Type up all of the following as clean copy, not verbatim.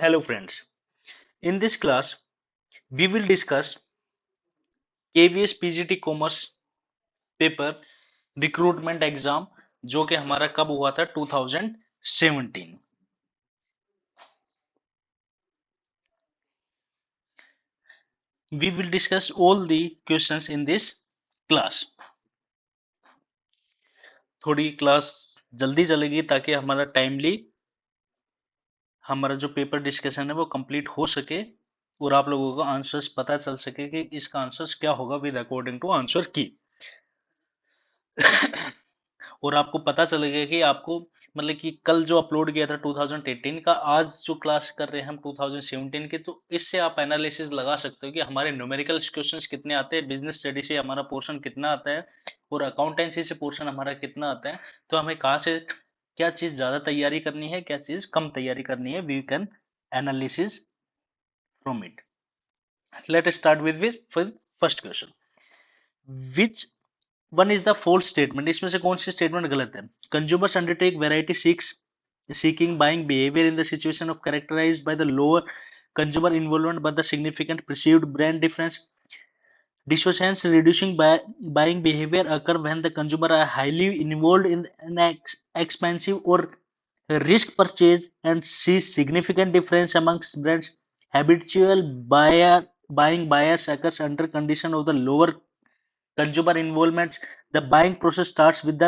Hello friends, in this class we will discuss KVS PGT Commerce paper recruitment exam जो कि हमारा कब हुआ था 2017। We will discuss all the questions in this class। थोड़ी class जल्दी चलेगी ताकि हमारा टाइमली हमारा जो पेपर डिस्कशन है वो कंप्लीट हो सके और आप लोगों को आंसर्स पता चल सके कि इसका आंसर्स क्या होगा विद अकॉर्डिंग टू आंसर की। और आपको पता चलेगा कि आपको मतलब कि कल जो अपलोड किया था 2018 का, आज जो क्लास कर रहे हैं हम 2017 के, तो इससे आप एनालिसिस लगा सकते हो कि हमारे न्यूमेरिकल क्वेश्चंस कितने आते हैं, बिजनेस स्टडी से हमारा पोर्शन कितना आता है और अकाउंटेंसी से पोर्शन हमारा कितना आता है। तो हमें कहाँ से क्या चीज ज्यादा तैयारी करनी है, क्या चीज कम तैयारी करनी है, we can analysis from it. Let start with first question. Which one is the false statement? इसमें से कौन सी स्टेटमेंट गलत है? Consumers undertake variety six seeking buying behavior in the situation of characterized by the lower consumer involvement but the significant perceived brand difference. Dissociance reducing buying behavior occur when the consumer are highly involved in an expensive or risk purchase and sees significant difference amongst brands. Habitual buying buyers occurs under condition of the lower consumer involvement. The buying process starts with the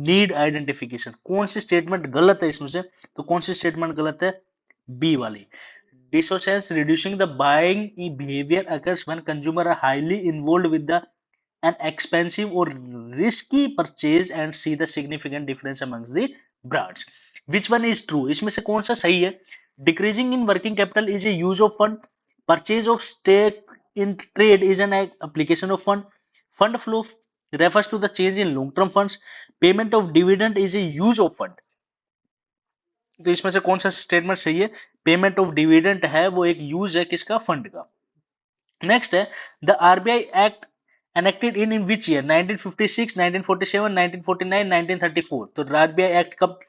need identification. कौन सी statement गलत है इसमें से? तो कौन सी statement गलत है? बी वाली। Dissociation reducing the buying behaviour occurs when consumer are highly involved with the an expensive or risky purchase and see the significant difference amongst the brands. Which one is true? इसमें से कौन सा सही है? Decreasing in working capital is a use of fund. Purchase of stake in trade is an application of fund. Fund flow refers to the change in long term funds. Payment of dividend is a use of fund. तो इसमें से कौन सा statement सही है? Payment of dividend है वो एक यूज है किसका? फंड का। नेक्स्ट है the RBI act enacted in which year? 1956, 1947, 1949, 1934। तो आरबीआई एक्ट कब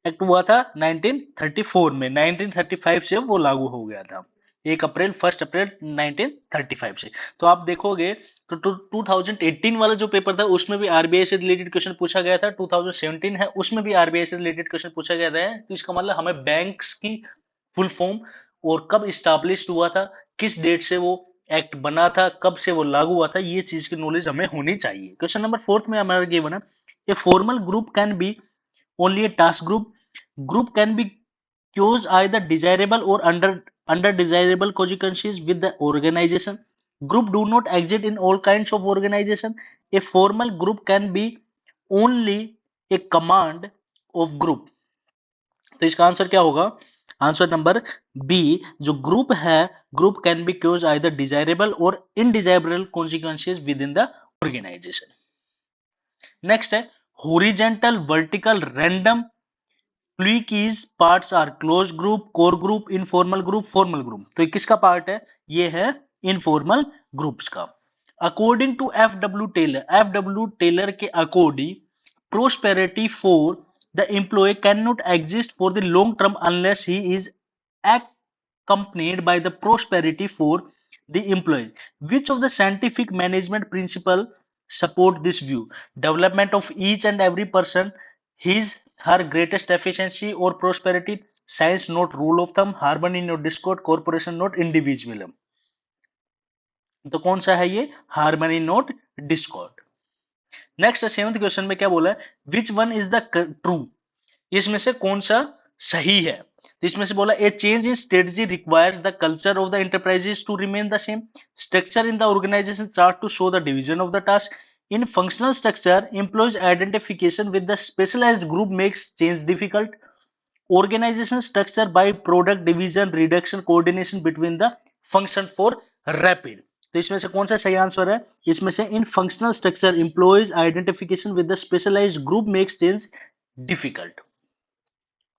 एक्ट हुआ था? 1934 में। 1935 से वो लागू हो गया था, 1 अप्रैल 1935 से। तो आप देखोगे तो 2018 वाला जो पेपर था उसमें भी आरबीआई से रिलेटेड क्वेश्चन पूछा गया था, 2017 है उसमें भी आरबीआई से रिलेटेड क्वेश्चन पूछा गया था। तो इसका मतलब हमें बैंक्स की फुल फॉर्म और कब इस्टेब्लिश हुआ था, किस डेट से वो एक्ट बना था, कब से वो लागू हुआ था, ये चीज की नॉलेज हमें होनी चाहिए। क्वेश्चन नंबर फोर्थ में हमारा ये बना, a formal group can B only a task group. Group can be cause either desirable or under desirable consequences with the organization. Group do not exist in all kinds of organization. A formal group can be only a command of group. तो इसका answer क्या होगा? Answer number B जो group है, group can be cause either desirable और undesirable consequences within the organization. Next है horizontal vertical random cliques parts are close group, core group, informal group, formal group. तो ये किसका part है? ये है इनफॉर्मल ग्रुप्स का। According to F W Taylor के according prosperity for the employ can not exist for the long term unless he is accompanied by the prosperity for the employee. Which of the scientific management principle support this view? Development of each and every person, his her greatest efficiency or prosperity, science not rule of thumb, harmony not discord, corporation not individualism। तो कौन सा है ये? Harmony note Discord. Next seventh question में क्या बोला है? Which one is the true? इसमें से कौन सा सही है? तो इसमें से बोला a change in strategy requires the culture of the enterprises to remain the same. Structure in the organisation chart to show the division of the task. In functional structure, employees identification with the specialized group makes change difficult. Organization structure by product division, reduction, coordination between the function for rapid। तो इसमें से कौन सा सही answer है? इसमें से in functional structure employees identification with the specialized group makes change difficult।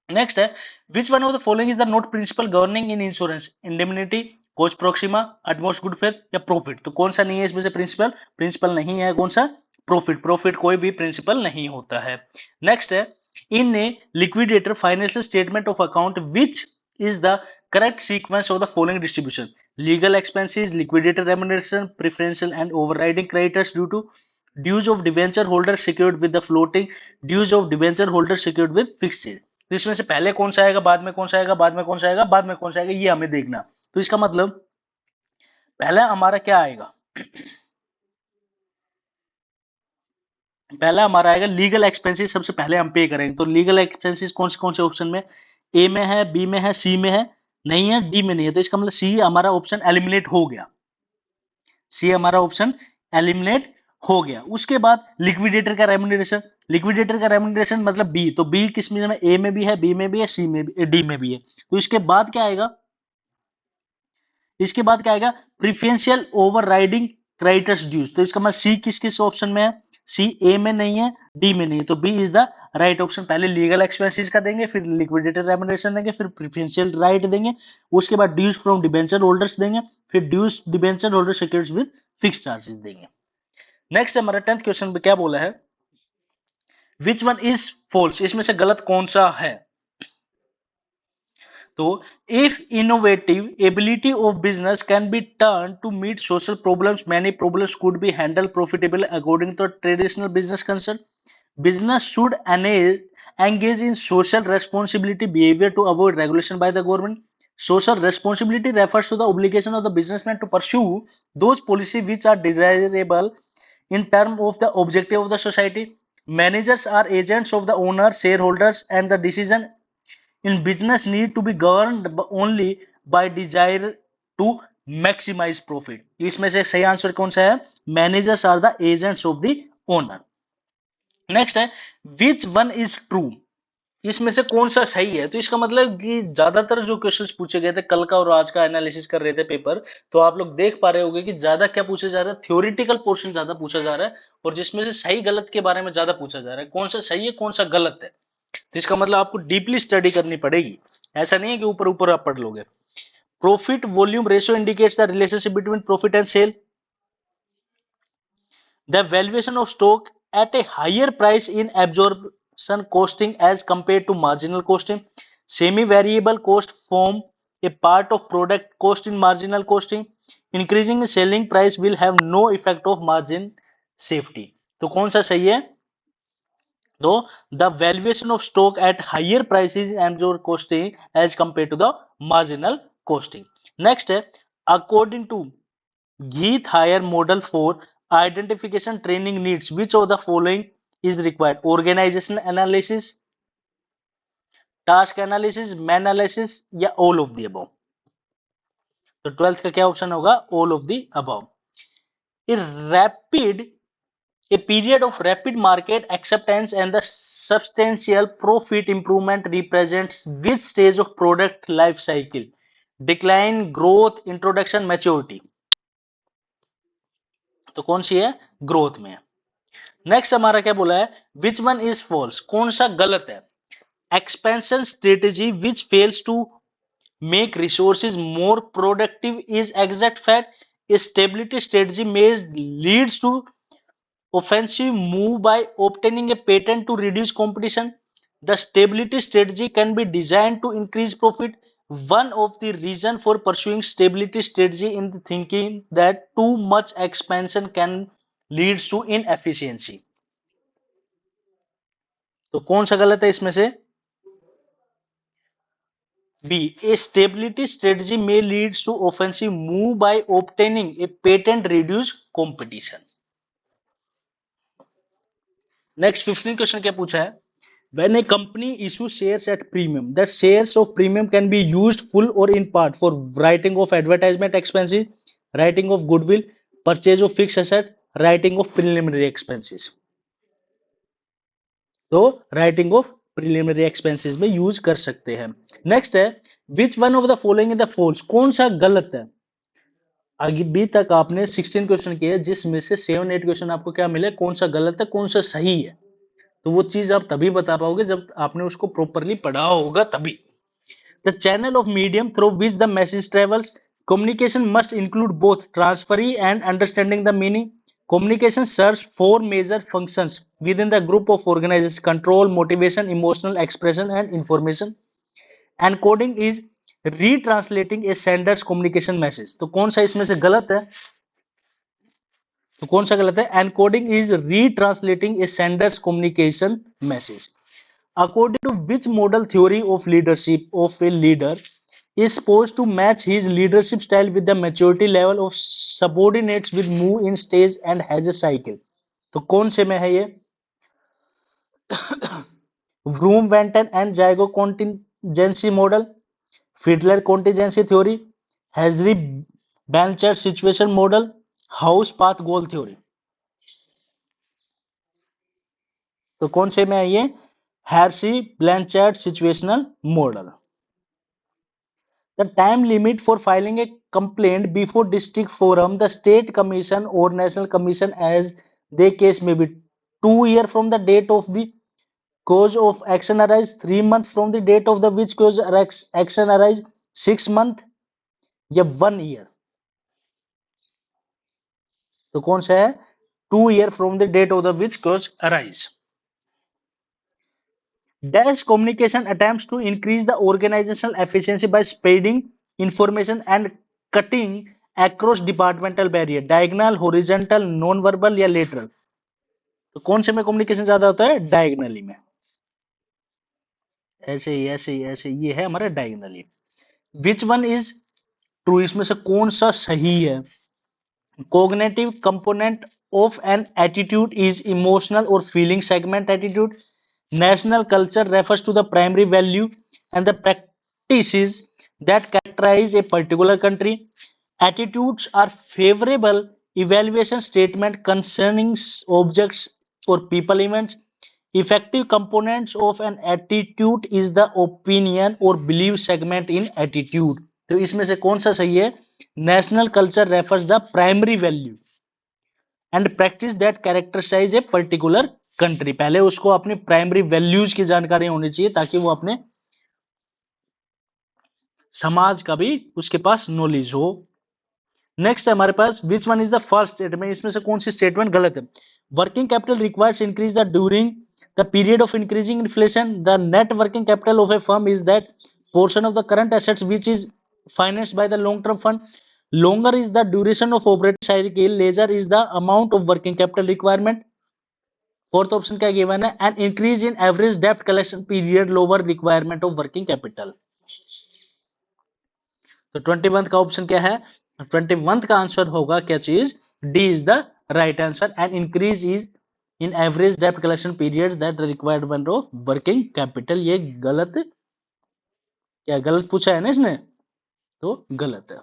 Next है which one of the following is the not principle governing in insurance? Indemnity, causa proxima, utmost good faith या profit. तो कौन सा नहीं है इसमें से principal? Principal नहीं है कौन सा? प्रॉफिट। प्रॉफिट कोई भी प्रिंसिपल नहीं होता है। नेक्स्ट है in a liquidator financial statement of account which is the correct sequence of the following distribution: legal expenses, liquidated remuneration, preferential and overriding creditors due to dues of debenture holder secured with the floating, dues of debenture holder secured with fixed rate। तो इसमें से पहले कौन सा आएगा, बाद में कौन सा आएगा, बाद में कौन सा आएगा, बाद में कौन सा आएगा, ये हमें देखना। तो इसका मतलब पहला हमारा क्या आएगा, पहला हमारा आएगा लीगल एक्सपेंसेस, सबसे पहले हम पे करेंगे। तो लीगल एक्सपेंसेस कौन से ऑप्शन में, ए में है, बी में है, सी में है, नहीं है, डी में नहीं है। तो इसका मतलब सी हमारा ऑप्शन एलिमिनेट हो गया, सी हमारा ऑप्शन एलिमिनेट हो गया। उसके बाद लिक्विडेटर का रेम्यूनरेशन, लिक्विडेटर का रेम्यूनरेशन मतलब बी, तो बी किस में, ए में भी है, बी में भी है, सी में भी, डी में भी है। तो इसके बाद क्या आएगा, इसके बाद क्या आएगा, प्रिफरेंशियल ओवरराइडिंग क्रेडिटर्स ड्यूज। तो इसका मतलब सी किस किस ऑप्शन में है, सी ए में नहीं है, डी में नहीं है, तो B is the right option. पहले लीगल एक्सपेंसेस का देंगे, फिर लिक्विडेटर रेम्यूनरेशन देंगे, फिर प्रिफरेंशियल राइट देंगे, उसके बाद ड्यूज फ्रॉम डिबेंचर होल्डर्स देंगे, फिर dues debenture holder secures with fixed charges देंगे। नेक्स्ट हमारा 10th क्वेश्चन पे क्या बोला है, विच वन इज फॉल्स, इसमें से गलत कौन सा है। तो if innovative ability of business can be turned to meet social problems, many problems could be handled profitably according to traditional business concern. Business should engage in social responsibility behavior to avoid regulation by the government. Social responsibility refers to the obligation of the businessman to pursue those policies which are desirable in terms of the objective of the society. Managers are agents of the owner, shareholders, and the decision in business need to be governed only by desire to maximize profit। इसमें से सही answer कौन सा है, managers are the agents of the owner. Next है which one is true, इसमें से कौन सा सही है। तो इसका मतलब कि ज्यादातर जो क्वेश्चंस पूछे गए थे, कल का और आज का एनालिसिस कर रहे थे पेपर, तो आप लोग देख पा रहे होंगे कि ज्यादा क्या पूछा जा रहा है, थ्योरेटिकल पोर्शन ज्यादा पूछा जा रहा है, और जिसमें से सही गलत के बारे में ज्यादा पूछा जा रहा है, कौन सा सही है कौन सा गलत है। तो इसका मतलब आपको डीपली स्टडी करनी पड़ेगी, ऐसा नहीं है कि ऊपर ऊपर आप पढ़ लोगे। Profit volume ratio indicates the relationship between profit and sale. The valuation of stock at a higher price in absorption costing as compare to marginal costing. Semi variable cost form a part of product cost in marginal costing. Increasing selling price will have no effect of margin safety. तो कौन सा सही है, तो the valuation of stock at higher prices absorb costing as compared to the marginal costing। next है according to Geet Hire model for identification training needs, which of the following is required, organization analysis, task analysis, man analysis या all of the above। तो 12th का क्या option होगा, all of the above। A period of rapid market acceptance and the substantial profit improvement represents which stage of product life cycle? Decline, growth, introduction, maturity। तो कौन सी है, growth में। Next हमारा क्या बोला है, विच वन इज फॉल्स, कौन सा गलत है। Expansion strategy which fails to make resources more productive is exact fact. A stability strategy may leads to offensive move by obtaining a patent to reduce competition. The stability strategy can be designed to increase profit. One of the reason for pursuing stability strategy in the thinking that too much expansion can leads to inefficiency। तो कौन सा गलत है इसमें से, B. A stability strategy may leads to offensive move by obtaining a patent reduce competition। Next 15 question क्या पूछा है, when a company issues shares at premium, that shares of premium can be used full or in part for writing of advertisement expenses, writing of goodwill, purchase of fixed asset, writing of preliminary expenses। तो writing of preliminary expenses में use कर सकते हैं। Next है which one of the following is the false, कौन सा गलत है। अभी तक आपने 16 क्वेश्चन किए, जिसमें से 7-8 क्वेश्चन आपको क्या मिले, कौन सा गलत है कौन सा सही है। तो वो चीज आप तभी बता पाओगे जब आपने उसको प्रॉपरली पढ़ा होगा तभी। The channel of medium through which the message travels, communication must include both transferee and understanding the meaning. Communication serves 4 major functions within the group of organizers: control, motivation, emotional expression, and information. Encoding is retranslating a sender's communication message, तो कौन सा इसमें से गलत है? तो कौन सा गलत है? Encoding is retranslating a sender's communication message. According to which model theory of leadership of a leader is supposed to match his leadership style with the maturity level of subordinates with move in stage and has a cycle, तो कौन से में है ये? Vroom Yetton and Jago contingency model, Fiedler contingency theory, हेजरी Blanchard situation model, House path goal theory, तो कौन से में है ये? Hersey Blanchard situational model. The time limit for filing a complaint before district forum, the state commission or national commission as the case may be, 2 years from the date of the cause of action arise, 3 months from the date of the which cause action arise, 6 month या 1 year, तो कौन सा है? 2 years from the date of the which cause arise। Dash communication attempts to increase the organizational efficiency by spreading information and cutting across departmental barrier, diagonal, horizontal, non-verbal या lateral, तो कौन से में कम्युनिकेशन ज्यादा होता है? डायगनली में, ऐसे ही ऐसे ही ऐसे, ये है हमारा diagonally. Which one is true, इसमें से कौन सा सही है? Cognitive component of an attitude is emotional or feeling segment attitude. National culture refers to the primary value and the practices that characterize a particular country. Attitudes are favorable evaluation statement concerning objects or people events. Effective components of an attitude is the opinion or belief segment in attitude, तो इसमें से कौन सा सही है? National culture refers the primary value and practice that characterize a particular country, पहले उसको अपनी प्राइमरी वैल्यूज की जानकारी होनी चाहिए ताकि वो अपने समाज का भी उसके पास नॉलेज हो। नेक्स्ट है हमारे पास which one is the first statement, इसमें से कौन सी स्टेटमेंट गलत है? Working capital requires increase the during the period of increasing inflation, the net working capital of a firm is that portion of the current assets which is financed by the long term fund, longer is the duration of operating cycle, larger is the amount of working capital requirement। Fourth option क्या given है? An increase in average डेप्ट collection period, lower requirement of working capital, तो 21 का option क्या है? 21 का answer होगा क्या चीज? D is the right answer, and increase is in average डेप्ट collection period that requirement of working capital. ये गलत, क्या गलत पूछा है ना इसने, तो गलत है।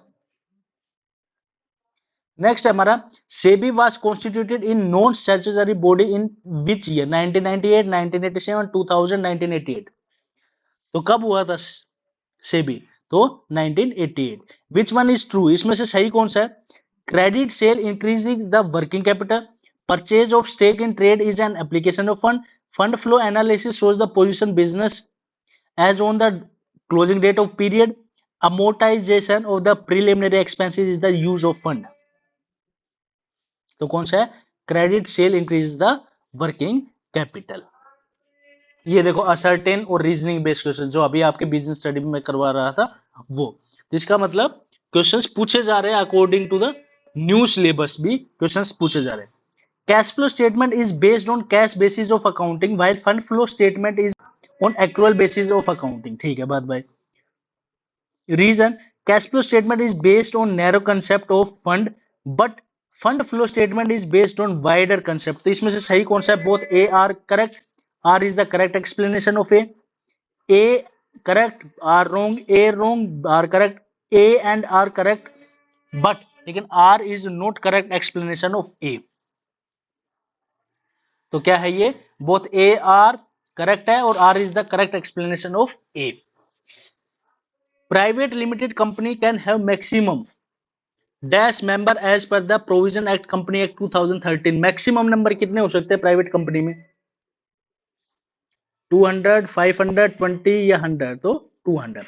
नेक्स्ट है हमारा SEBI was constituted in non statutory body in which year? 1998, 1987, 2000, 1988, तो कब हुआ था सेबी? तो 1988। विच वन इज ट्रू, इसमें से सही कौन सा है? Credit sale increasing the working capital, purchase of stake in trade is an application of fund, fund flow analysis shows the position business as on the closing date of period, amortization of the preliminary expenses is the use of fund, तो कौन सा है? Credit cell increase the working capital. ये देखो ascertain और reasoning based question जो अभी आपके बिजनेस स्टडी में करवा रहा था वो, इसका मतलब क्वेश्चंस पूछे जा रहे हैं according to the new syllabus, भी क्वेश्चंस पूछे जा रहे हैं। Cash flow statement is based on cash basis of accounting while fund flow statement is on accrual basis of accounting, ठीक है बात भाई। Reason, cash flow statement is based on narrow concept of fund, but fund flow statement is based on wider concept, तो इसमें से सही कौन सा है? Both A R correct, R is the correct explanation of A correct, R wrong, A wrong, R correct, A and R correct, but लेकिन R is not correct explanation of A, तो क्या है ये? बोथ ए आर करेक्ट है और R is the correct explanation of A. Private limited company can have maximum dash member as per the Provision Act Company Act 2013, maximum number कितने हो सकते हैं प्राइवेट कंपनी में? 200, 500, 20 या 100, तो 200।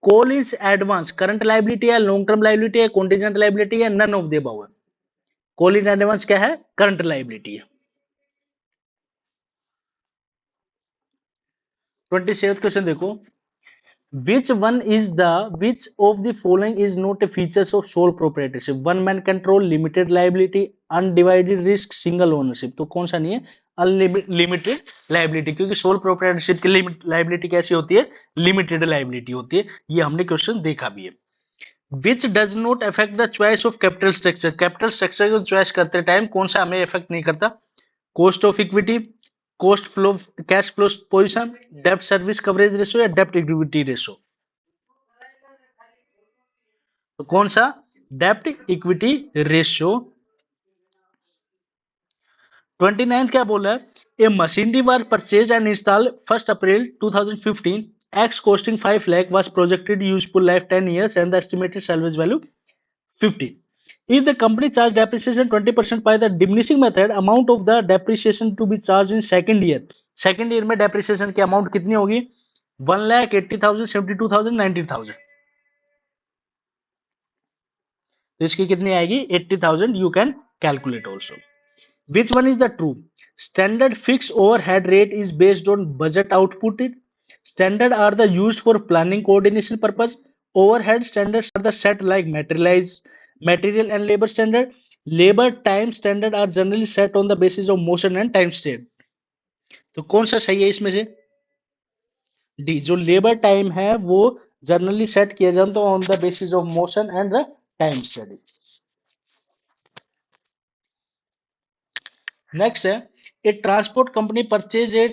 Call in advance current liability है, long term liability है, contingent liability है, नन ऑफ द अबव है? कॉल इन एडवांस क्या है? करंट लाइबिलिटी है। 27 क्वेश्चन देखो, which of the following is not a features of sole proprietorship? One man control, limited liability, undivided risk, single ownership. तो कौन सा नहीं है? अनलिमिटेड लाइबिलिटी, क्योंकि सोल प्रोप्राइटरशिप की लाइबिलिटी कैसी होती है? लिमिटेड लाइबिलिटी होती है। ये हमने क्वेश्चन देखा भी है। Which does not affect the choice of capital structure? Capital structure को चॉइस करते टाइम कौन सा हमें इफेक्ट नहीं करता? Cost of equity, cost flow, cash flow position, डेब्ट सर्विस कवरेज रेशो या डेब्ट इक्विटी रेशो। तो कौन सा? डेब्ट इक्विटी रेशियो। 29 क्या बोला है? ए machinery was purchase and install 1 April 2015, x costing 5 lakh was projected useful life 10 years and the estimated salvage value 15. If the company charged depreciation 20% by the diminishing method, amount of the depreciation to be charged in second year. Second year में depreciation की amount कितनी होगी? 1,80,000, 72,000, 90,000। तो इसकी कितनी आएगी? 80,000। You can calculate also. Which one is the true? Standard fixed overhead rate is based on budget output. Standard are the used for planning coordination purpose. Overhead standards are the set like material and labor standard. Labor time standard are generally set on the basis of motion and time state. तो कौन सा सही है इसमें से? D, जो labour time है वो जनरली सेट किया जाता है on the basis of motion and the time study. Next है, a transport company purchase a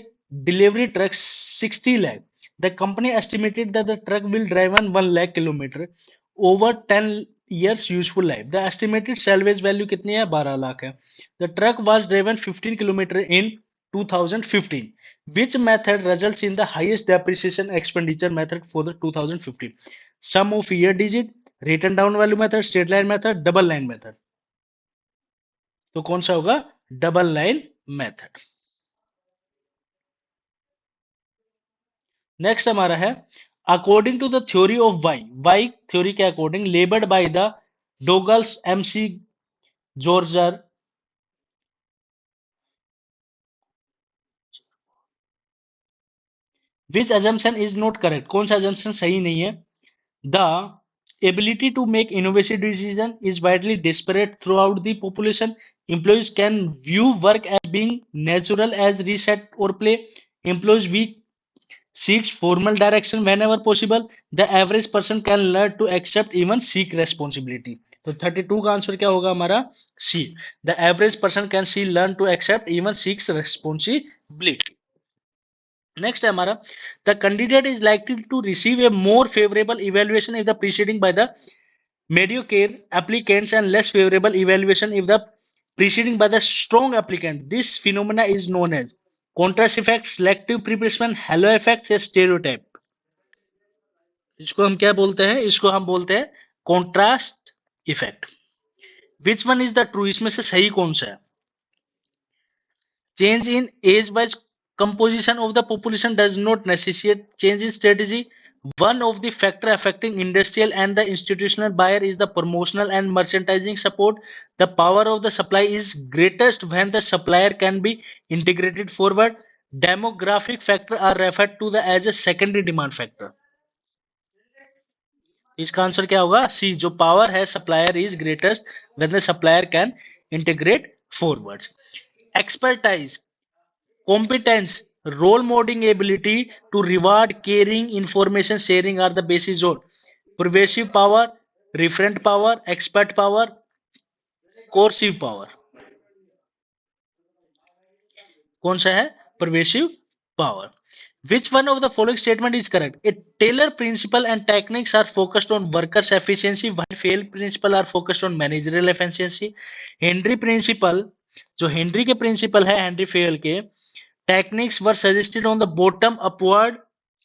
delivery truck 60 lakh. The company estimated that the truck will drive on 1 lakh kilometer over 10 years useful life. The estimated salvage value कितनी है? 12 लाख है। The truck was driven 15 kilometer in 2015. Which method results in the highest depreciation expenditure method for the 2015? Sum of year digit, written down value method, straight line method, double line method। तो कौन सा होगा? Double line method. Next हमारा है, according to the theory of Y theory के according labelled by the Douglas, McGregor, which assumption is not correct? कौन सा assumption सही नहीं है? द ability to make innovative decision is widely disparate throughout the population. Employees can view work as being natural as reset or play. Employees seeks formal direction whenever possible. The average person can learn to accept even seek responsibility. तो 32 का answer क्या होगा हमारा? C, the average person can see learn to accept even seeks responsibility. Next है हमारा, the candidate is likely to receive a more favourable evaluation if the preceding by the mediocre applicants and less favorable evaluation if the preceding by the strong applicant. This phenomena is known as contrast effect, selective preplacement, halo effect या stereotype। इसको हम क्या बोलते हैं? इसको हम बोलते हैं contrast effect. Which one is the true? इसमें से सही कौन सा है? Change in age wise composition of the population does not necessitate change in strategy. One of the factor affecting industrial and the institutional buyer is the promotional and merchandising support. The power of the supply is greatest when the supplier can be integrated forward. Demographic factor are referred to the as a secondary demand factor. इसका answer क्या होगा? सी, जो power है supplier is greatest when the supplier can integrate forwards. Expertise, competence, role modeling ability to reward, caring, information sharing are the basis of pervasive power, referent power, expert power, coercive power। कौन सा है? pervasive power। Which one of the following statement is correct? A Taylor principle and techniques are focused on workers efficiency while Fail principle are focused on managerial efficiency. Henry principle, जो Henry के principal है Henry fail के, techniques were suggested on the bottom upward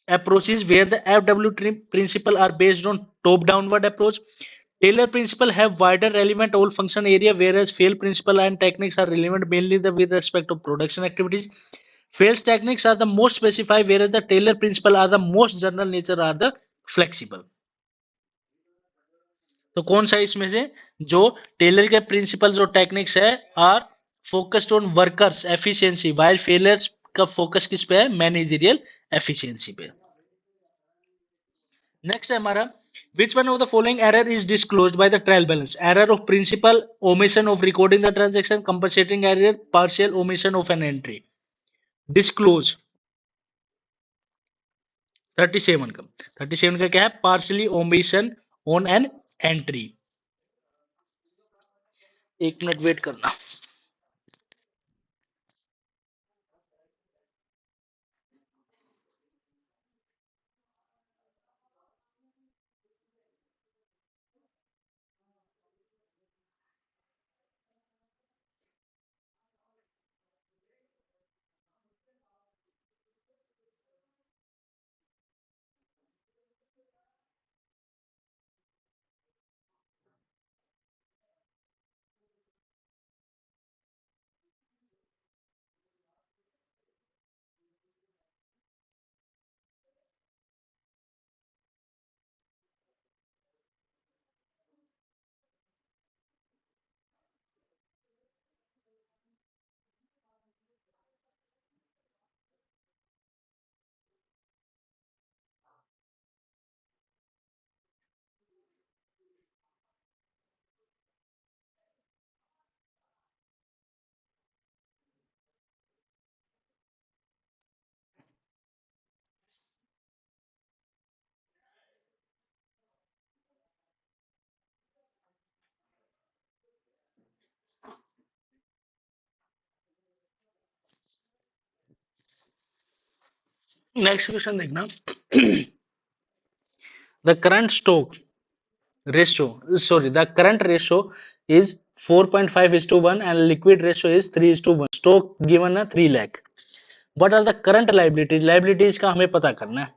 approaches where the FW principle are based on top downward approach. Taylor principle have wider relevant all function area whereas Fail principle and techniques are relevant mainly with respect to production activities. Fail's techniques are the most specified whereas the Taylor principle are the most general nature are the flexible। तो कौन सा इसमें से? जो Taylor के principal जो techniques है are focused on workers efficiency while Fayol's का फोकस किस पे है? मैनेजरियल एफिशिएंसी पे। नेक्स्ट है हमारा, which one of the following error is disclosed by the trial balance? Error of principle, omission of recording the transaction, compensating error, partial omission of an entry. Disclose 37 का, 37 का क्या है? Partially omission on an entry. एक minute wait करना। Next question देखना। The current stock ratio, sorry, the current ratio is 4.5:1 and liquid ratio is 3:1. stock given है 3 lakh. what are the current liabilities? liabilities का हमें पता करना है।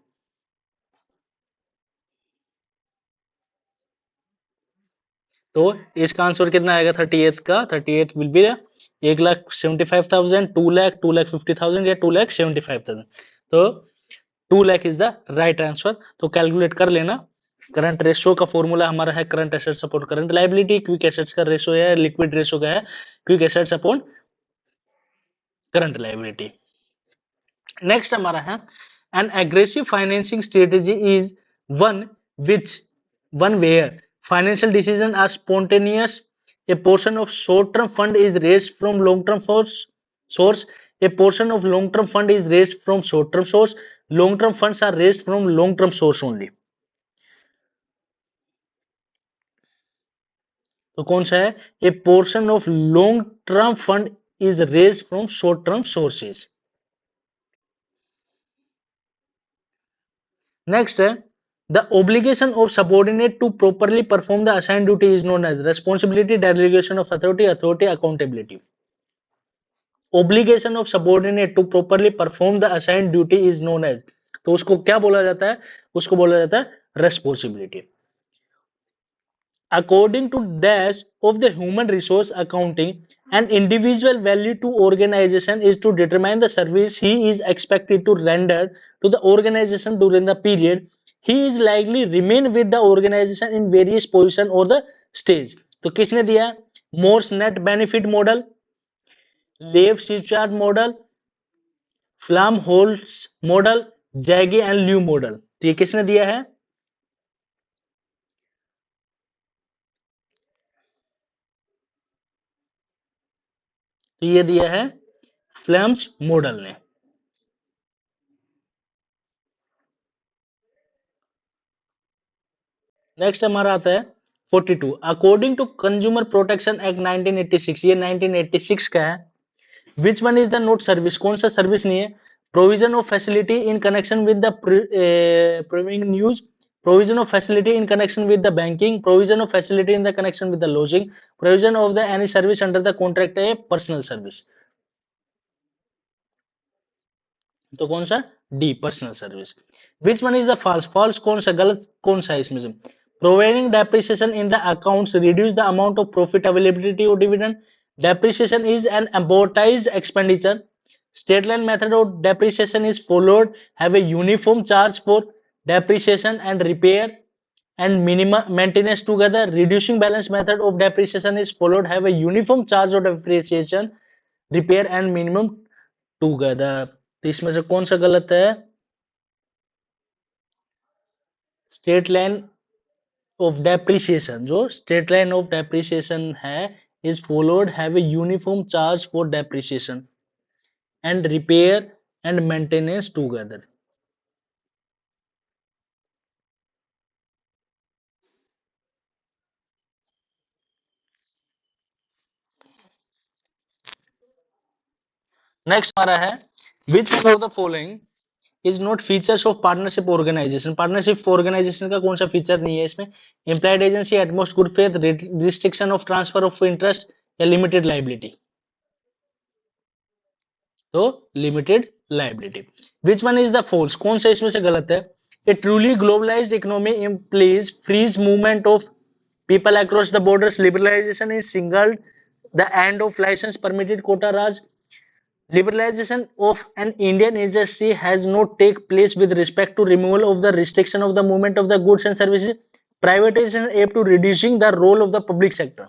तो इसका आंसर कितना आएगा 38 का? 38 विल बी 1,75,000, 2 लाख, 2,50,000 या 2,75,000। तो 2 lakh is the right answer. तो कैलकुलेट कर लेना। करंट रेशियो का फॉर्मूला हमारा है current assets upon current liability. Quick assets का रेशियो है, लिक्विड रेशियो का है quick assets upon current liability. Next हमारा है, an aggressive financing strategy is one which one where financial decision are spontaneous, a portion of short term fund is raised from long term source, a portion of long term fund is raised from short term source, long term funds are raised from long term source only। तो कौन सा है? A portion of long term fund is raised from short term sources. Next है, the obligation of subordinate to properly perform the assign duty is known as responsibility, delegation of authority, authority, accountability. Obligation of subordinate to properly perform the assign duty is known as, तो उसको क्या बोला जाता है? उसको बोला जाता है responsibility. According to dash of the human resource accounting, an individual value to organization is to determine the service he is expected to render to the organization during the period he is likely remain with the organization in various position or the stage। तो किसने दिया? Morse net benefit model, Lev Schwartz model, Flamholtz model, Jaggi and Lau model. तो ये किसने दिया है? तो ये दिया है फ्लैम्स मॉडल ने। नेक्स्ट हमारा आता है 42, according to consumer protection act 1986, ये 1986 का है। Which one is the not service? कौन सा सर्विस नहीं है? Provision of facility in connection with the purveying news, provision of facility in connection with the banking, provision of facility in the connection with the lodging, provision of the any service under the contract a personal service. तो कौन सा? D, personal service. Which one is the false? False कौन सा? गलत कौन सा है इसमें से? Providing depreciation in the accounts reduce the amount of profit availability और dividend. Depreciation is an amortized expenditure. State line method of depreciation is followed, have a uniform charge for depreciation and repair and minimum maintenance together. Reducing balance method of depreciation is followed, have a uniform charge of depreciation, repair and minimum together। तो इसमें से कौन सा गलत है? Straight line of depreciation, जो straight line of depreciation है, is followed have a uniform charge for depreciation and repair and maintenance together. Next हमारा है, which one of the following is not features of partnership organisation. Partnership organisation का कौन सा feature नहीं है इसमें? Implied agency, utmost good faith, restriction of transfer of interest, या limited liability. तो limited liability. Which one is the false, कौन सा इसमें से गलत है? A truly globalised economy implies free movement of people across the borders. Liberalization is singled the end of license permitted quota raj. Liberalization of an Indian industry has not take place with respect to removal of the restriction of the movement of the goods and services. Privatization aim to reducing the role of the public sector.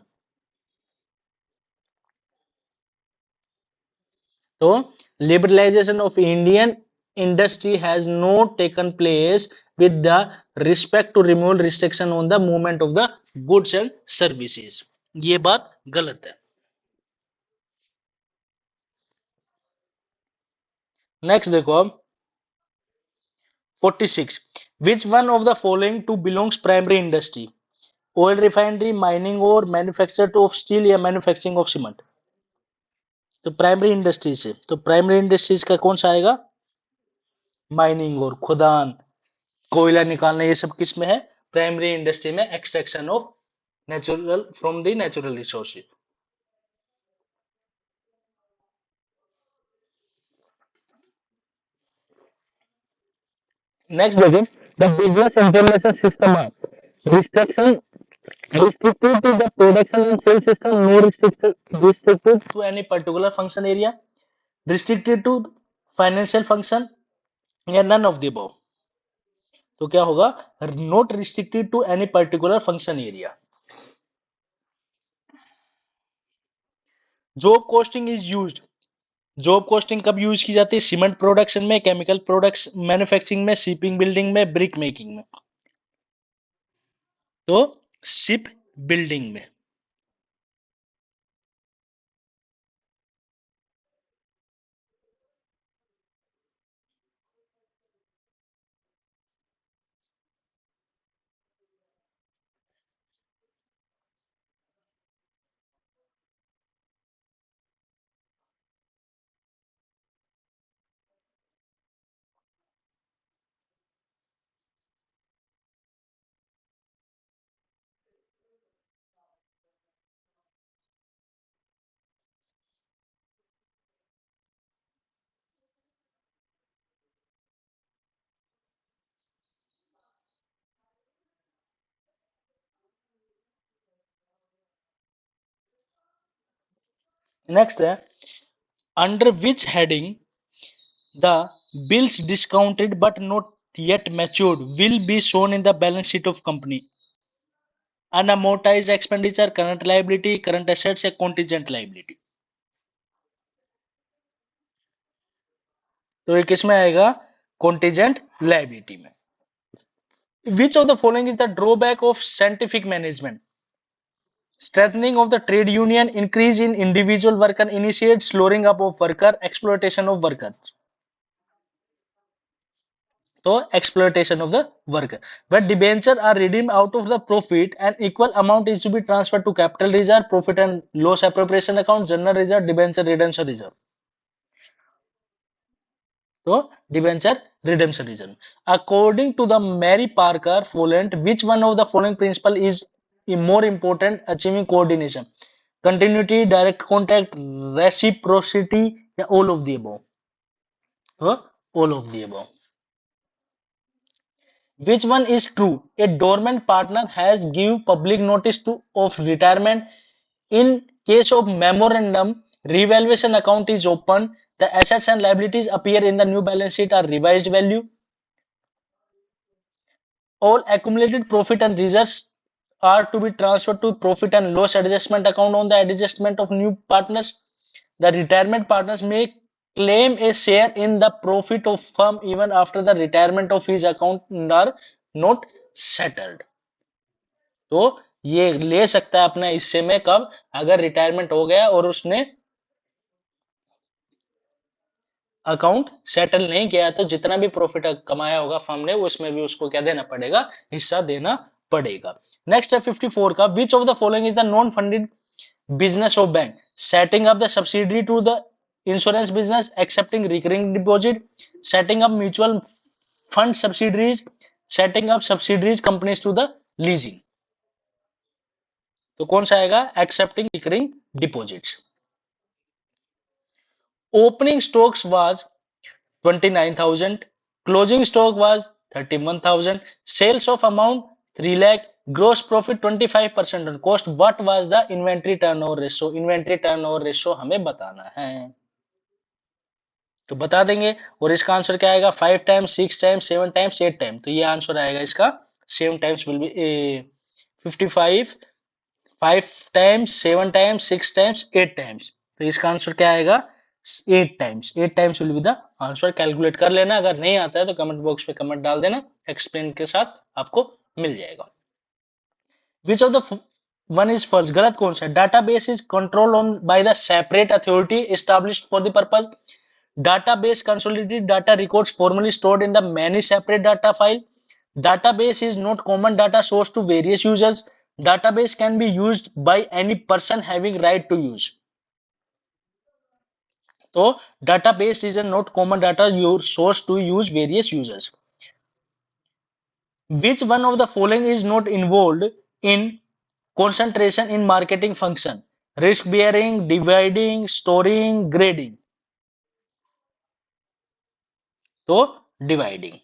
So liberalization of Indian industry has not taken place with the respect to removal restriction on the movement of the goods and services. ये बात गलत है। Next देखो अब 46, which one of the following to belongs primary industry? Oil refinery, mining और manufacture of steel या manufacturing of cement। तो primary industry से, तो प्राइमरी इंडस्ट्रीज का कौन सा आएगा? माइनिंग और खुदान, कोयला निकालना, ये सब किस में है? प्राइमरी इंडस्ट्री में, extraction of natural from the natural resources. Next देखिए, the business information system restriction restricted to the production and sale system, no restricted to any particular function area, restricted to financial function, या none of the above। तो क्या होगा? Not restricted to any particular function area. Job costing is used, job costing कब use की जाती है? Cement production में, chemical products manufacturing में, शिपिंग बिल्डिंग में, ब्रिक मेकिंग में। तो शिप बिल्डिंग में। नेक्स्ट है, under which heading the bills discounted but not yet matured will be shown in the balance sheet of company? Unamortised expenditure, current liability, current assets, या contingent liability. तो ये किस में आएगा? कॉन्टिजेंट लायबिलिटी में। Which of the following is the drawback of scientific management? Strengthening of the trade union, increase in individual worker initiate, slowing up of worker, exploitation of worker. तो exploitation of the worker. When debenture are redeemed out of the profit, an equal amount is to be transferred to capital reserve, profit and loss appropriation account, general reserve, debenture redemption reserve। तो debenture redemption reserve. According to the Mary Parker Follett, which one of the following principle is more important achieving coordination? Continuity, direct contact, reciprocity, या all of the above? तो all of the above. Which one is true? A dormant partner has give public notice to of retirement. In case of memorandum, revaluation account is open. The assets and liabilities appear in the new balance sheet are revised value. All accumulated profit and reserves are to be transferred to profit and loss adjustment account on the adjustment of new partners. The retirement partners may claim a share in the profit of firm even after the retirement of his account are not settled. तो ये ले सकता है अपने हिस्से में कब, अगर रिटायरमेंट हो गया और उसने अकाउंट सेटल नहीं किया, तो जितना भी प्रॉफिट कमाया होगा फर्म ने उसमें भी उसको क्या देना पड़ेगा, हिस्सा देना पड़ेगा। नेक्स्ट है 54 का, विच of the following is the non funded business of bank? Setting up the subsidiary to the insurance business, accepting recurring deposit, setting up mutual fund subsidiaries, setting up subsidiaries companies to the leasing। तो कौन सा आएगा, accepting recurring deposits। Opening stocks was 29,000, closing stock was 31,000, sales of amount 3 lakh, gross profit 25% on cost, what was the inventory turnover ratio? inventory turnover ratio हमें बताना है, तो बता देंगे। और इसका आंसर क्या आएगा, 5 टाइम्स, 6 टाइम्स, 7 टाइम्स, 8 टाइम्स। तो ये आंसर आएगा इसका 7 times will be 55, 5 times, 7 times, 6 times, 8 times. तो इसका आंसर क्या आएगा, 8 times. 8 times will be the answer. Calculate कर लेना, अगर नहीं आता है तो कमेंट बॉक्स पे कमेंट डाल देना, एक्सप्लेन के साथ आपको मिल जाएगा। Which of the one is false, गलत कौन सा है, database is control on by the separate authority established for the purpose, database consolidated data records formally stored in the many separate data file, database is not common data source to various users, database can be used by any person having right to use। तो database is a not common data source to use various users। which one of the following is not involved in concentration in marketing function, risk bearing, dividing, storing, grading? तो dividing।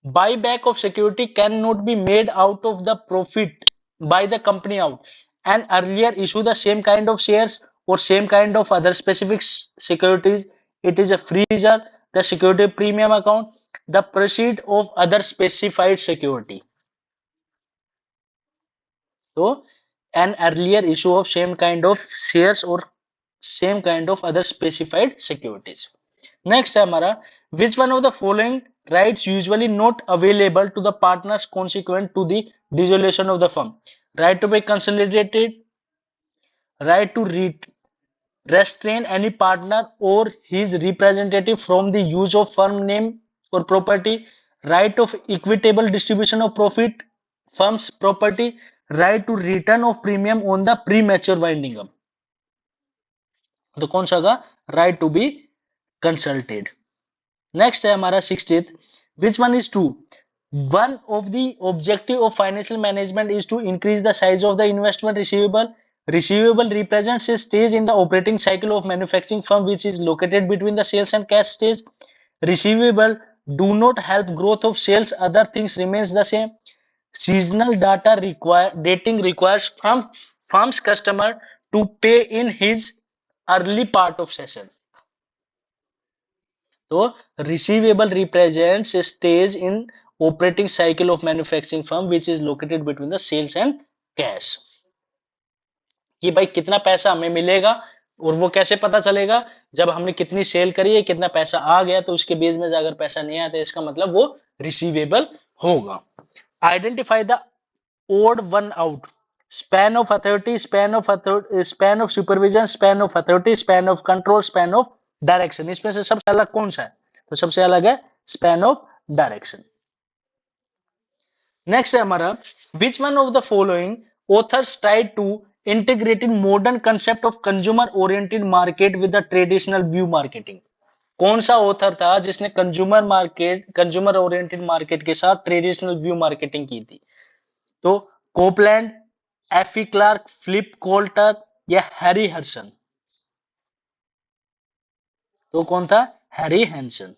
Buyback of security cannot be made out of the profit by the company out and earlier issue the same kind of shares or same kind of other specific securities. It is a free reserve, the security premium account, the proceed of other specified security। तो an earlier issue of same kind of shares or same kind of other specified securities। Next है हमारा, which one of the following rights usually not available to the partners consequent to the dissolution of the firm, right to be consolidated, right to restrain any partner or his representative from the use of firm name or property, right of equitable distribution of profit firm's property, right to return of premium on the premature winding up। तो कौन सा होगा, right to be consulted. Next है हमारा 60th, which one is true, one of the objective of financial management is to increase the size of the investment receivable, receivable represents a stage in the operating cycle of manufacturing firm which is located between the sales and cash stage, receivable do not help growth of sales, other things remains the same, seasonal data dating requires from firm's customer to pay in his early part of session। तो receivable represents a stage in operating cycle of manufacturing firm which is located between the sales and cash। कि भाई कितना पैसा हमें मिलेगा, और वो कैसे पता चलेगा, जब हमने कितनी सेल करी है, कितना पैसा आ गया, तो उसके बेस में अगर पैसा नहीं आता इसका मतलब वो रिसीवेबल होगा। Identify the odd one out, span of authority, span of supervision, span of authority, span of control, span of direction. इसमें से सबसे अलग कौन सा है, तो सबसे अलग है स्पैन ऑफ डायरेक्शन। नेक्स्ट है हमारा, which one of the following authors tried to integrating modern concept of consumer oriented market with the traditional view marketing. कौन सा ऑथर था जिसने कंज्यूमर ओरिएंटेड मार्केट के साथ ट्रेडिशनल व्यू मार्केटिंग की थी? तो Copeland, F E Clark, Philip Kotler या हैरी हर्सन? तो कौन था, Harry Hansen.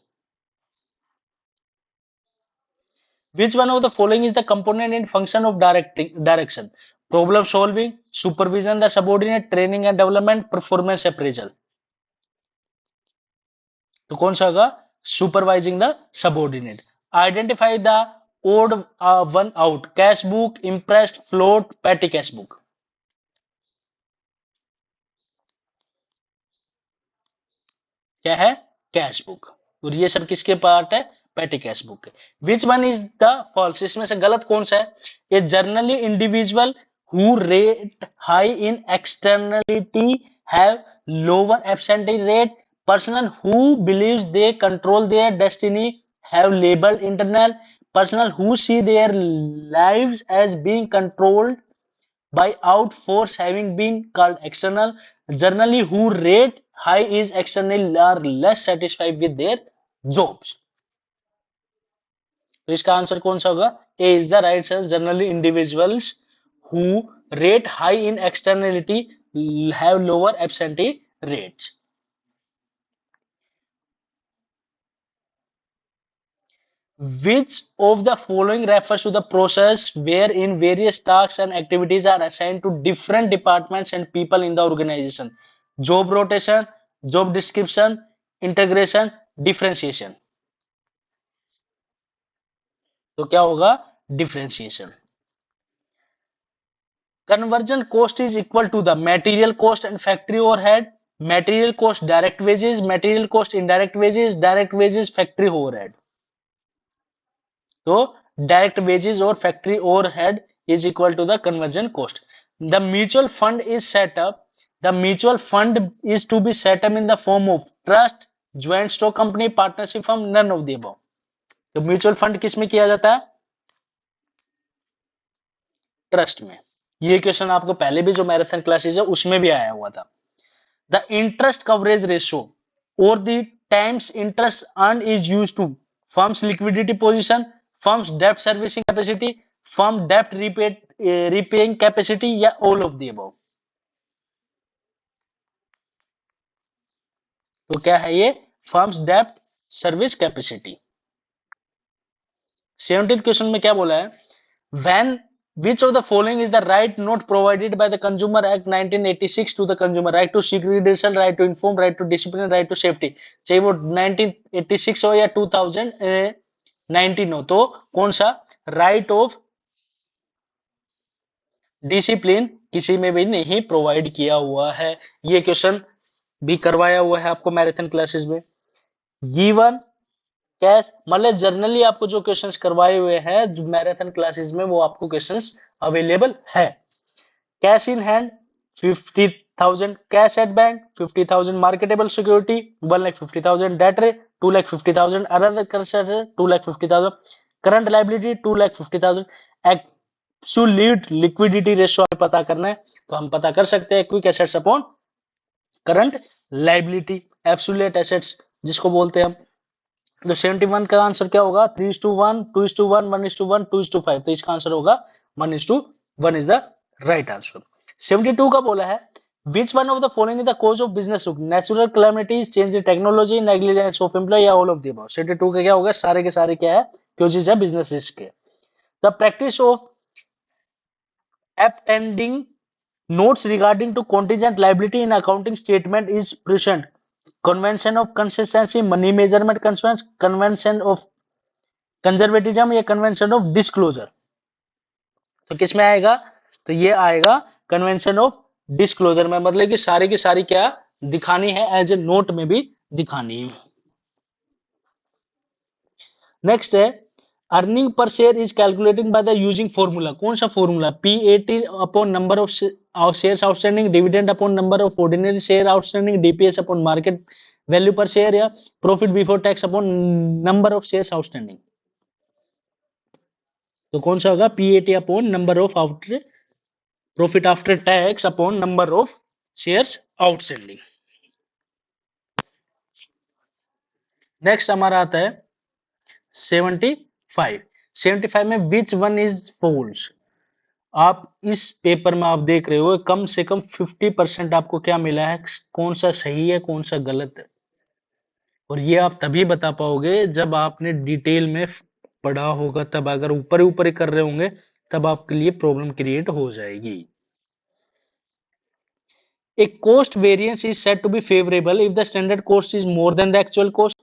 Which one of the following is the component and function of direction? Problem solving, supervision the subordinate, training and development, performance appraisal। तो कौन सा होगा, supervising the subordinate। Identify the odd one out, cash book, impressed, float, petty cash book। क्या है, cash book. और ये सब किसके पार्ट है, पेटी कैश बुक है। Which one is the false, इसमें से गलत कौन सा है? A generally individual who rate high in externality have lower absentee rate, person who believes they control their destiny have labelled internal, person who see their lives as being controlled by out force having been called external, generally who rate high is external are less satisfied with their jobs. तो इसका answer कौन सा होगा? A is the right answer, generally individuals who rate high in externality have lower absentee rates. Which of the following refers to the process wherein various tasks and activities are assigned to different departments and people in the organization? Job rotation, job description, integration, differentiation. तो क्या होगा? Differentiation. Conversion cost is equal to the material cost and factory overhead, material cost direct wages, material cost indirect wages, direct wages factory overhead. तो direct wages और factory overhead is equal to the conversion cost. The mutual fund is set up, the mutual fund is to be set up in the form of trust, joint stock company, partnership firm, none of the above. तो mutual fund किस में किया जाता है? Trust में। ये question आपको पहले भी जो मैराथन क्लासेस है उसमें भी आया हुआ था। द इंटरेस्ट कवरेज रेशियो और the times interest earn is used to firm's liquidity position, firm's debt servicing capacity, firm debt repaying capacity या all of the above। तो क्या है ये? firm's debt service capacity। 17th question में क्या बोला है? when which of the following is the right not provided by the Consumer Act 1986 to the consumer? right to seek redressal, right to inform, right to discipline, right to safety। चाहे वो 1986 हो या 2019 हो, तो कौन सा? राइट ऑफ डिसिप्लिन किसी में भी नहीं प्रोवाइड किया हुआ है। ये क्वेश्चन भी करवाया हुआ है आपको मैराथन क्लासेस में। गिवन कैश, मतलब जनरली आपको जो क्वेश्चंस करवाए हुए हैं जो मैराथन क्लासेस में वो आपको क्वेश्चंस अवेलेबल है। Cash in hand 50,000, cash at bank 50,000, marketable security 1,50,000, debtor 2,50,000, other concession 2,50,000, current liability 2,50,000। Absolute liquidity ratio पता करना है तो हम पता कर सकते हैं quick assets upon current liability, absolute assets जिसको बोलते हैं हम। तो 71 का आंसर क्या होगा? 3:1, 2:1, 1:1, 2:5। तो इसका आंसर होगा 1:1 इज द राइट आंसर। 72 का बोला है which one of the following is the cause of business risk? natural calamities, change in technology, negligence of employee या all of the above। 72 का क्या होगा? सारे के सारे क्या है? causes है business risk के। the practice of appending notes regarding to contingent liability in accounting statement is present convention of consistency, money measurement convention of conservatism या convention of disclosure। तो किस में आएगा? तो ये आएगा कन्वेंशन ऑफ डिस्क्लोजर में, मतलब कि सारी की सारी क्या दिखानी है, एज ए नोट में भी दिखानी है। नेक्स्ट है earning per share is calculating by the using formula. कौन सा formula? PAT upon number of shares outstanding, dividend upon number of ordinary share outstanding, DPS upon market value पर share या profit before tax upon number of shares outstanding. तो कौन सा होगा? PAT upon number of profit after tax upon number of shares outstanding. Next हमारा आता है 75। 75 में विच वन इज फॉल्स। आप इस पेपर में आप देख रहे हो कम से कम 50% आपको क्या मिला है, कौन सा सही है कौन सा गलत है। और ये आप तभी बता पाओगे जब आपने डिटेल में पढ़ा होगा, तब अगर ऊपर ऊपर कर रहे होंगे तब आपके लिए प्रॉब्लम क्रिएट हो जाएगी। A cost variance is said to be favorable if the standard cost is more than the actual cost.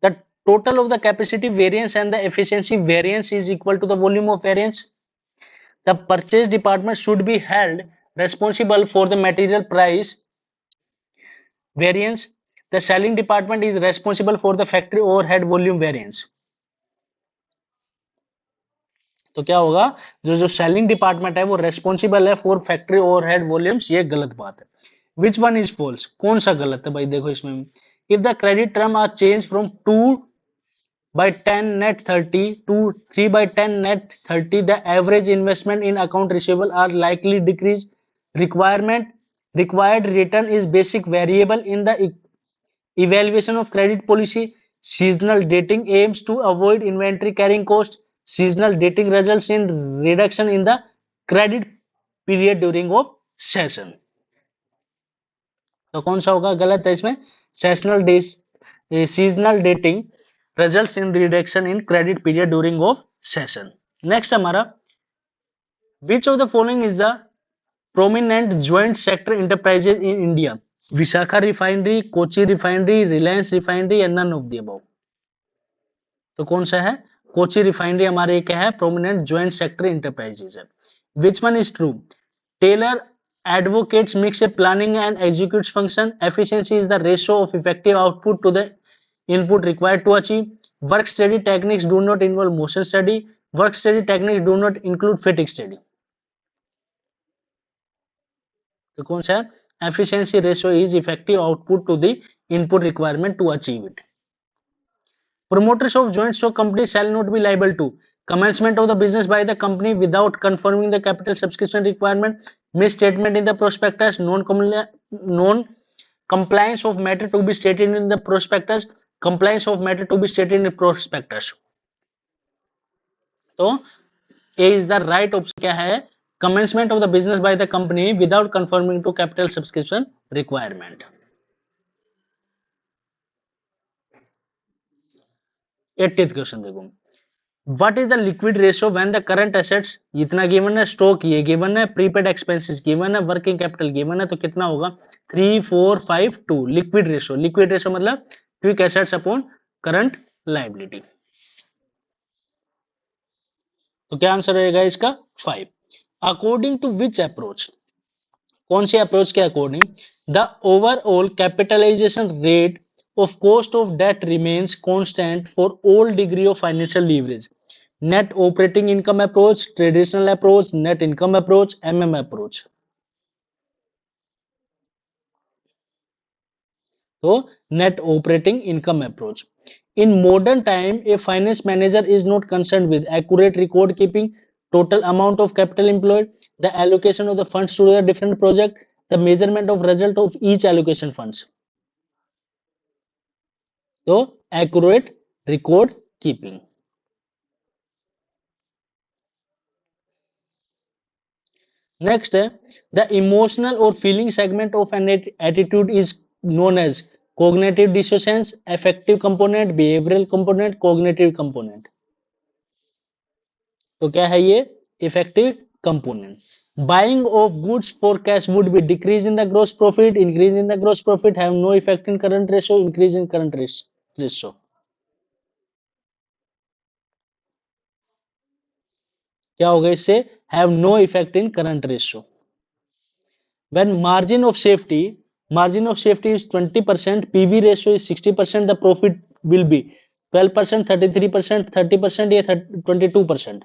The total of the capacity variance and the efficiency variance is equal to the volume of variance. The purchase department should be held responsible for the material price variance. The selling department is responsible for the factory overhead volume variance. तो क्या होगा, जो जो selling department है वो responsible है for factory overhead volumes, ये गलत बात है। विच वन इज फॉल्स, कौन सा गलत है भाई, देखो इसमें, if the credit term are change from 2/10 net 30 to 3/10 net 30, the average investment in account receivable are likely decrease. Requirement required return is basic variable in the evaluation of credit policy. Seasonal dating aims to avoid inventory carrying cost. Seasonal dating results in reduction in the credit period during of session. तो कौन सा होगा, गलत है इसमें, sessional days, seasonal dating results in reduction in credit period during of session. Next हमारा, which of the following is the prominent joint sector enterprises in India? Vishakha refinery, Kochi refinery, Reliance refinery या none of the above. तो कौन सा है, Kochi refinery हमारे क्या है, prominent joint sector enterprises है। Which one is true, Taylor advocates mix a planning and executes function. Efficiency is the ratio of effective output to the input required to achieve. Work study techniques do not involve motion study. Work study techniques do not include fatigue study. तो कौन सा है, efficiency ratio is effective output to the input requirement to achieve it. Promoters of joint stock companies shall not be liable to commencement of the business by the company without confirming the capital subscription requirement, misstatement in the prospectus, non-compliance of matter to be stated in the prospectus, compliance of matter to be stated in the prospectus. तो A is the right option, क्या है, commencement of the business by the company without conforming to capital subscription requirement. 80th question देखो, what is the liquid ratio when the current assets, इतना given है, stock ये given है, prepaid expenses given है, working capital given है, तो कितना होगा 3 4 5 2। लिक्विड रेशियो मतलब quick assets upon current liability. तो क्या आंसर रहेगा इसका 5। अकॉर्डिंग टू विच अप्रोच, कौन सी अप्रोच के according, the overall capitalisation rate of cost of debt remains constant for all degree of financial leverage. Net operating income approach, traditional approach, net income approach, approach. So net operating income approach. In modern time, a finance manager is not concerned with accurate record keeping, total amount of capital employed, the allocation of the funds to the different project, the measurement of result of each allocation funds. तो accurate record keeping. Next, the emotional or feeling segment of an attitude is known as cognitive dissonance, affective component, behavioral component, cognitive component. तो क्या है ये, effective component. Buying of goods for cash would be decrease in the gross profit, increase in the gross profit, have no effect in current ratio, increase in current ratio. क्या होगा इससे, have no effect in current ratio. When margin of safety is 20%, PV ratio is 60%, the profit will be 12%, 33%, 30% या 22%,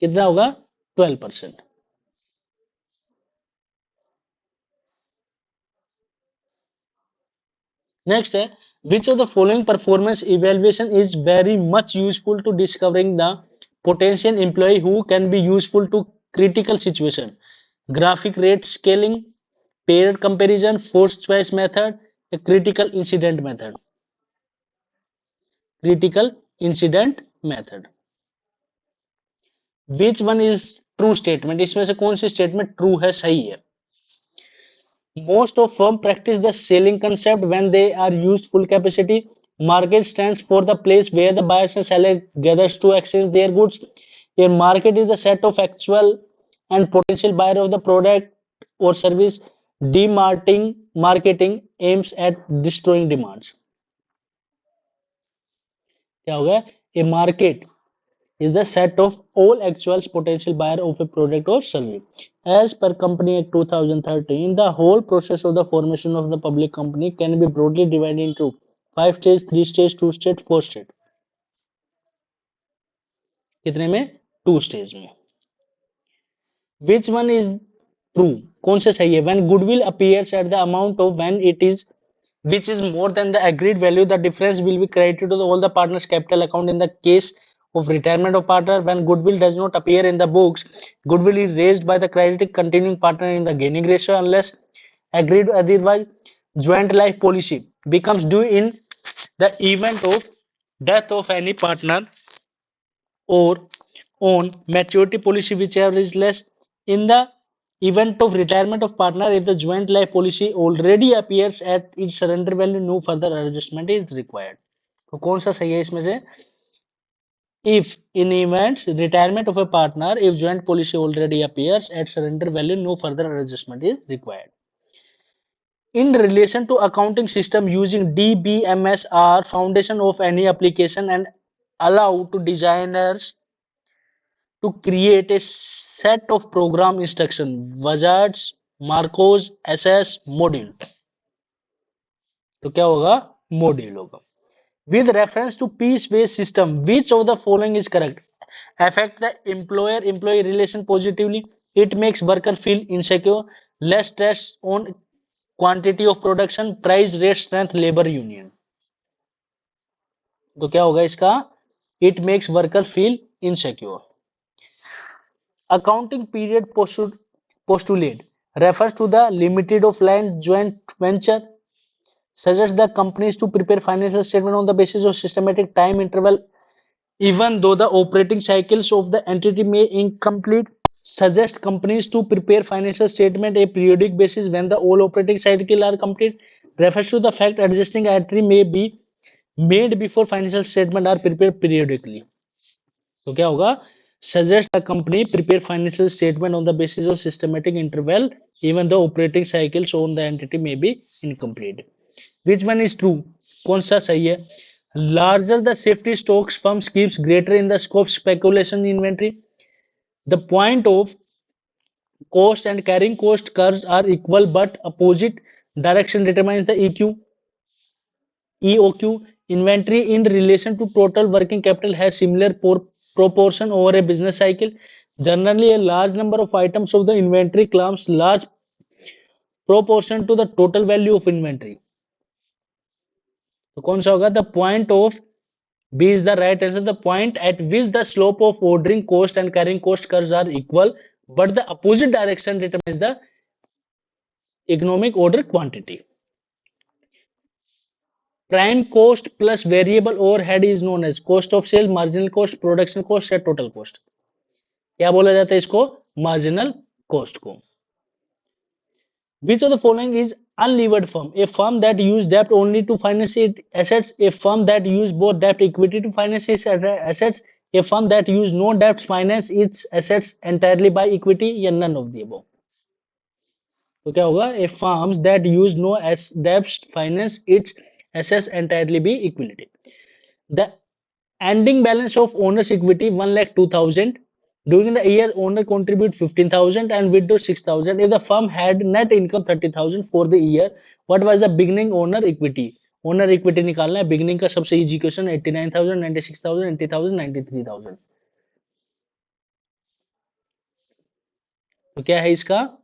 कितना होगा 12%. Next है, which of the following performance evaluation is very much useful to discovering the potential employee who can be useful to critical situation? Graphic rate scaling, paired comparison, forced choice method, a critical incident method. Critical incident method. Which one is true statement, इसमें से कौन सी statement true है, सही है? Most of firm practice the selling concept when they are used full capacity. Market stands for the place where the buyers and seller gathers to exchange their goods. A market is the set of actual and potential buyer of the product or service. Marketing aims at destroying demands. क्या हो गया, a market is the set of all actual potential buyer of a product or service. As per Company Act 2013, the whole process of the formation of the public company can be broadly divided into 5 stages, 3 stages, 2 stages, 4 stages. कितने में? 2 stage में. Which one is true? कौन सा सही है? When goodwill appears at the amount of when it is which is more than the agreed value, the difference will be credited to all the partners' capital account. In the case of retirement of partner, when goodwill does not appear in the books, goodwill is raised by the credited continuing partner in the gaining ratio unless agreed otherwise. Joint life policy becomes due in the event of death of any partner, or on maturity policy whichever is less. In the event of retirement of partner, if the joint life policy already appears at its surrender value, no further adjustment is required. तो कौन सा सही है इसमें से? If in events retirement of a partner, if joint policy already appears at surrender value, no further adjustment is required. In relation to accounting system using DBMS are foundation of any application and allow to designers to create a set of program instruction, wizards, Marcos, SS, module. तो क्या होगा? Module होगा. With reference to piece-based system, which of the following is correct? Affect the employer-employee relation positively. It makes worker feel insecure. Less stress on quantity of production. Price, rate, strength, labor union. तो क्या होगा इसका? It makes worker feel insecure. Accounting period postulate refers to the limited of land joint venture, suggests the companies to prepare financial statement on the basis of systematic time interval even though the operating cycles of the entity may incomplete, suggests companies to prepare financial statement a periodic basis when the all operating cycles are complete, refers to the fact adjusting entry may be made before financial statement are prepared periodically. तो क्या होगा? Suggest the company prepare financial statement on the basis of systematic interval even though operating cycles on the entity may be incomplete. Which one is true? कौन सा सही है? Larger the safety stocks firms keeps greater in the scope speculation inventory. The point of cost and carrying cost curves are equal but opposite direction determines the EOQ. Inventory in relation to total working capital has similar proportion over a business cycle. Generally, a large number of items of the inventory claims large proportion to the total value of inventory. तो कौन सा होगा? The point of B is the right answer. The point at which the slope of ordering cost and carrying cost curves are equal, but the opposite direction determines the economic order quantity. Prime cost plus variable overhead is known as cost of sale, marginal cost, production cost या total cost. क्या बोला जाता है इसको? Marginal cost को. Which of the following is unlevered firm? A firm that use debt only to finance its assets, a firm that use both debt equity to finance its assets, a firm that use no debt finance its assets entirely by equity या none of the above. तो क्या होगा? A firms that use no debt finance its assets entirely by equity. The ending balance of owner's equity 1,02,000. During the year, owner contribute 15,000 and withdraw 6,000. If the firm had net income 30,000 for the year, what was the beginning owner equity? Owner equity निकालना है. Beginning का सबसे easy question 89,000, 96,000, 80,000, 93,000. तो क्या है इसका?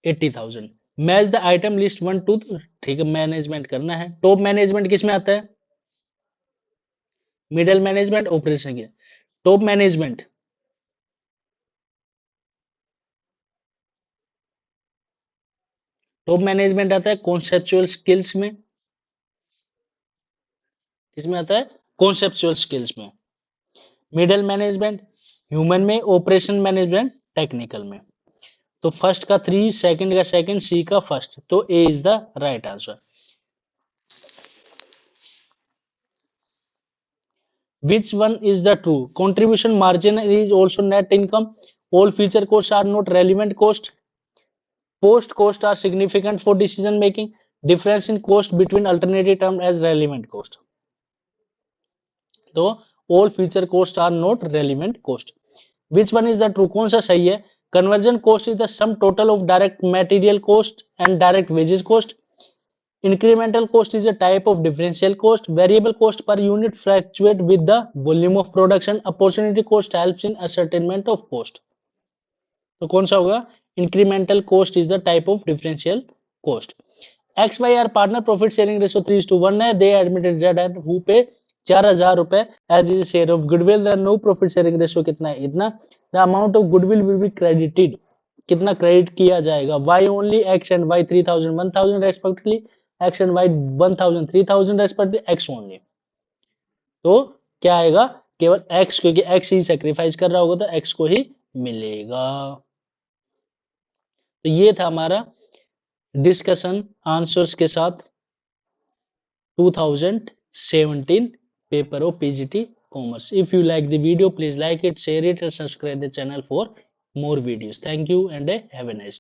80,000. Match the item list 1 2. ठीक है, मैनेजमेंट करना है. टॉप मैनेजमेंट किस में आता है? मिडिल मैनेजमेंट, ऑपरेशन की. टॉप मैनेजमेंट आता है कॉन्सेप्चुअल स्किल्स में. किसमें आता है? कॉन्सेप्चुअल स्किल्स में. मिडिल मैनेजमेंट ह्यूमन में, ऑपरेशन मैनेजमेंट टेक्निकल में. तो फर्स्ट का 3, सेकंड का सेकंड, सी का फर्स्ट. तो A is the right answer. Which one is the true? Contribution margin is also net income. All future costs are not relevant cost. Post costs are significant for decision making. Difference in cost between alternative term as relevant cost. So all future costs are not relevant cost. Which one is the true, कौन सा सही है? Conversion cost is the sum total of direct material cost and direct wages cost. Incremental cost is a type of differential cost. Variable cost per unit fluctuate with the volume of production. Opportunity cost helps in ascertainment of cost. तो कौन सा होगा? Incremental cost is the type of differential cost. X, Y are partner, profit sharing ratio 3:1 है. They admitted Z and who pay 4,000 रुपए as is share of goodwill. The no profit sharing ratio कितना है? इतना. The amount of goodwill will be credited. कितना credit किया जाएगा? Y only, X and Y 3,000 1,000 respectively. X and Y 1,000 3,000 respectively. X only. तो क्या आएगा? केवल X, क्योंकि X ही सेक्रीफाइस कर रहा होगा तो X को ही मिलेगा. तो ये था हमारा डिस्कशन आंसर्स के साथ 2017 paper of PGT Commerce. If you like the video, please like it, share it, and subscribe the channel for more videos. Thank you and have a nice day.